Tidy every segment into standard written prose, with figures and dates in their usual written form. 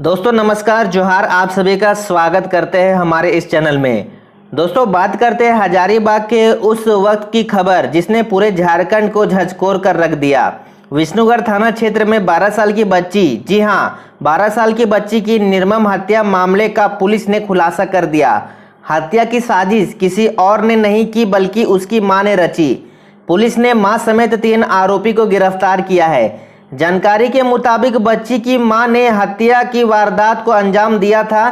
दोस्तों नमस्कार, जोहार। आप सभी का स्वागत करते हैं हमारे इस चैनल में। दोस्तों बात करते हैं हजारीबाग के उस वक्त की खबर जिसने पूरे झारखंड को झकझोर कर रख दिया। विष्णुगढ़ थाना क्षेत्र में 12 साल की बच्ची, जी हाँ 12 साल की बच्ची की निर्मम हत्या मामले का पुलिस ने खुलासा कर दिया। हत्या की साजिश किसी और ने नहीं की बल्कि उसकी मां ने रची। पुलिस ने मां समेत 3 आरोपी को गिरफ्तार किया है। जानकारी के मुताबिक बच्ची की मां ने हत्या की वारदात को अंजाम दिया था,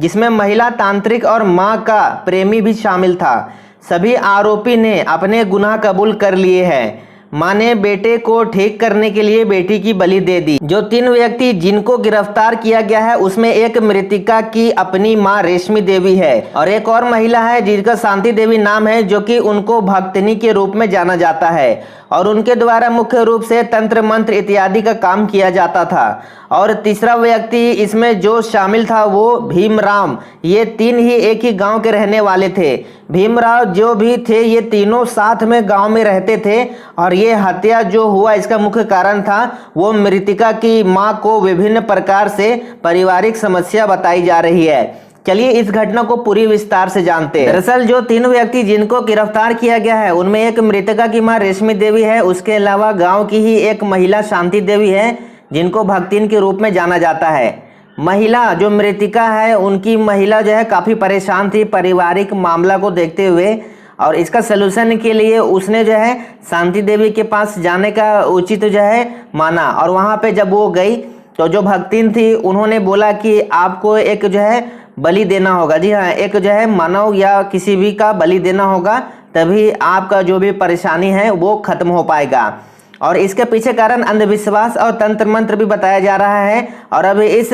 जिसमें महिला तांत्रिक और मां का प्रेमी भी शामिल था। सभी आरोपी ने अपने गुनाह कबूल कर लिए हैं। मां ने बेटे को ठीक करने के लिए बेटी की बलि दे दी। जो 3 व्यक्ति जिनको गिरफ्तार किया गया है उसमें एक मृतिका की अपनी मां रेशमी देवी है और एक और महिला है जिसका शांति देवी नाम है, जो कि उनको भक्तनी के रूप में जाना जाता है और उनके द्वारा मुख्य रूप से तंत्र मंत्र इत्यादि का काम किया जाता था। और तीसरा व्यक्ति इसमें जो शामिल था वो भीमराव। ये 3 ही एक ही गांव के रहने वाले थे। भीमराव जो भी थे ये तीनों साथ में गांव में रहते थे और ये हत्या जो हुआ इसका मुख्य कारण था वो मृतिका की मां को विभिन्न प्रकार से पारिवारिक समस्या बताई जा रही है। चलिए इस घटना को पूरी विस्तार से जानते हैं। दरअसल जो 3 व्यक्ति जिनको गिरफ्तार किया गया है उनमें एक मृतका की मां रेशमी देवी है, उसके अलावा गांव की ही एक महिला शांति देवी है जिनको भक्तिन के रूप में जाना जाता है। महिला जो मृतिका है उनकी महिला जो है काफ़ी परेशान थी पारिवारिक मामला को देखते हुए और इसका सलूशन के लिए उसने जो है शांति देवी के पास जाने का उचित जो है माना। और वहाँ पे जब वो गई तो जो भक्तिन थी उन्होंने बोला कि आपको एक जो है बलि देना होगा। जी हाँ, एक जो है मानव या किसी भी का बलि देना होगा, तभी आपका जो भी परेशानी है वो खत्म हो पाएगा। और इसके पीछे कारण अंधविश्वास और तंत्र मंत्र भी बताया जा रहा है। और अब इस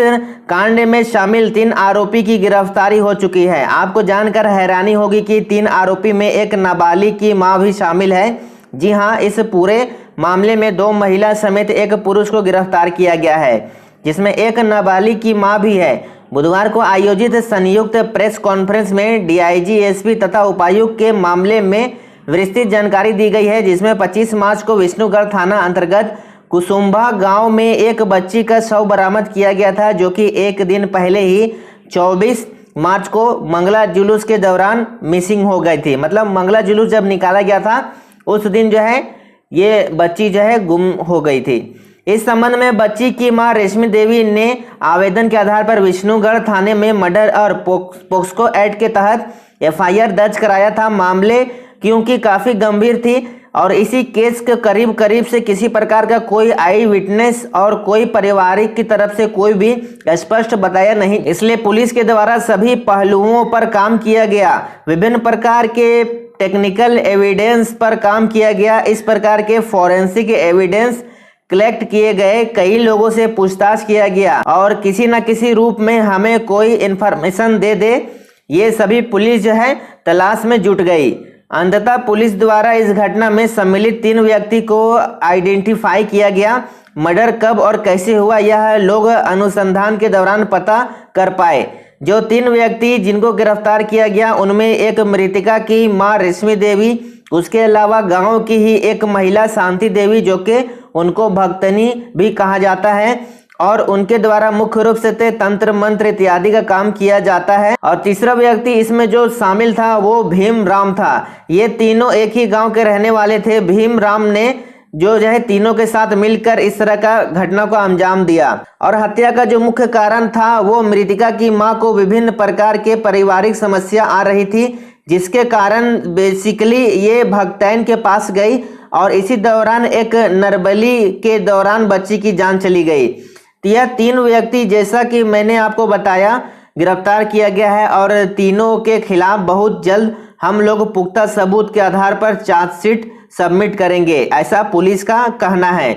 कांड में शामिल 3 आरोपी की गिरफ्तारी हो चुकी है। आपको जानकर हैरानी होगी कि 3 आरोपी में एक नाबालिग की मां भी शामिल है। जी हाँ, इस पूरे मामले में 2 महिला समेत एक पुरुष को गिरफ्तार किया गया है, जिसमें एक नाबालिग की मां भी है। बुधवार को आयोजित संयुक्त प्रेस कॉन्फ्रेंस में डीआईजी, एसपी तथा उपायुक्त के मामले में विस्तृत जानकारी दी गई है, जिसमें 25 मार्च को विष्णुगढ़ थाना अंतर्गत कुसुम्भा गांव में एक बच्ची का शव बरामद किया गया था, जो कि एक दिन पहले ही 24 मार्च को मंगला जुलूस के दौरान मिसिंग हो गई थी। मतलब मंगला जुलूस जब निकाला गया था उस दिन जो है ये बच्ची जो है गुम हो गई थी। इस संबंध में बच्ची की मां रेशमी देवी ने आवेदन के आधार पर विष्णुगढ़ थाने में मर्डर और पोक्सो एक्ट के तहत एफआईआर दर्ज कराया था। मामले क्योंकि काफी गंभीर थी और इसी केस के करीब से किसी प्रकार का कोई आई विटनेस और कोई पारिवारिक की तरफ से कोई भी स्पष्ट बताया नहीं, इसलिए पुलिस के द्वारा सभी पहलुओं पर काम किया गया। विभिन्न प्रकार के टेक्निकल एविडेंस पर काम किया गया। इस प्रकार के फॉरेंसिक एविडेंस कलेक्ट किए गए, कई लोगों से पूछताछ किया गया और किसी न किसी रूप में हमें कोई इंफॉर्मेशन दे दे, ये सभी पुलिस जो है तलाश में जुट गई। अंततः पुलिस द्वारा इस घटना में सम्मिलित 3 व्यक्ति को आइडेंटिफाई किया गया। मर्डर कब और कैसे हुआ यह लोग अनुसंधान के दौरान पता कर पाए। जो 3 व्यक्ति जिनको गिरफ्तार किया गया उनमें एक मृतिका की मां रेशमी देवी, उसके अलावा गांव की ही एक महिला शांति देवी जो कि उनको भक्तनी भी कहा जाता है और उनके द्वारा मुख्य रूप से तंत्र मंत्र इत्यादि का काम किया जाता है। और तीसरा व्यक्ति इसमें जो शामिल था वो भीमराव था। ये तीनों एक ही गांव के रहने वाले थे। भीमराव ने जो है तीनों के साथ मिलकर इस तरह का घटना को अंजाम दिया और हत्या का जो मुख्य कारण था वो मृतिका की मां को विभिन्न प्रकार के पारिवारिक समस्या आ रही थी, जिसके कारण बेसिकली ये भक्तैन के पास गई और इसी दौरान एक नरबली के दौरान बच्ची की जान चली गई। यह 3 व्यक्ति जैसा कि मैंने आपको बताया गिरफ्तार किया गया है और तीनों के खिलाफ बहुत जल्द हम लोग पुख्ता सबूत के आधार पर चार्जशीट सबमिट करेंगे, ऐसा पुलिस का कहना है।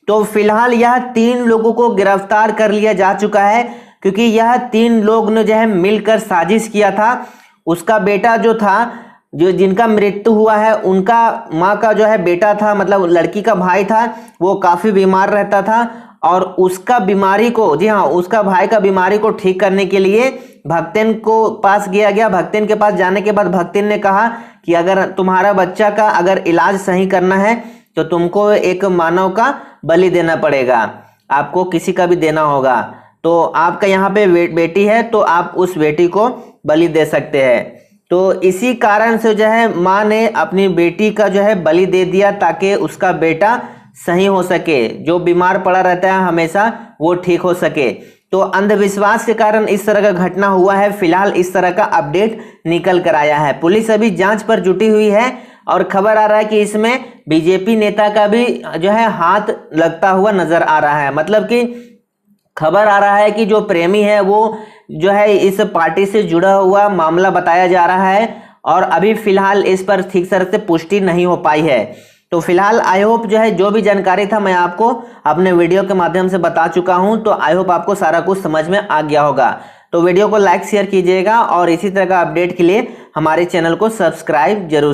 तो फिलहाल यह 3 लोगों को गिरफ्तार कर लिया जा चुका है, क्योंकि यह 3 लोग ने जो है मिलकर साजिश किया था। उसका बेटा जो था, जो जिनका मृत्यु हुआ है, उनका माँ का जो है बेटा था, मतलब लड़की का भाई था, वो काफ़ी बीमार रहता था और उसका बीमारी को, जी हाँ उसका भाई का बीमारी को ठीक करने के लिए भक्तन को पास गया। भक्तन के पास जाने के बाद भक्तन ने कहा कि अगर तुम्हारा बच्चा का अगर इलाज सही करना है तो तुमको एक मानव का बलि देना पड़ेगा, आपको किसी का भी देना होगा। तो आपका यहाँ पे बेटी है तो आप उस बेटी को बलि दे सकते हैं। तो इसी कारण से जो है माँ ने अपनी बेटी का जो है बलि दे दिया ताकि उसका बेटा सही हो सके, जो बीमार पड़ा रहता है हमेशा वो ठीक हो सके। तो अंधविश्वास के कारण इस तरह का घटना हुआ है। फिलहाल इस तरह का अपडेट निकल कर आया है। पुलिस अभी जांच पर जुटी हुई है और खबर आ रहा है कि इसमें बीजेपी नेता का भी जो है हाथ लगता हुआ नजर आ रहा है। मतलब कि खबर आ रहा है कि जो प्रेमी है वो जो है इस पार्टी से जुड़ा हुआ मामला बताया जा रहा है और अभी फिलहाल इस पर ठीक तरह से पुष्टि नहीं हो पाई है। तो फिलहाल आई होप जो है जो भी जानकारी था मैं आपको अपने वीडियो के माध्यम से बता चुका हूं। तो आई होप आपको सारा कुछ समझ में आ गया होगा। तो वीडियो को लाइक शेयर कीजिएगा और इसी तरह का अपडेट के लिए हमारे चैनल को सब्सक्राइब जरूर से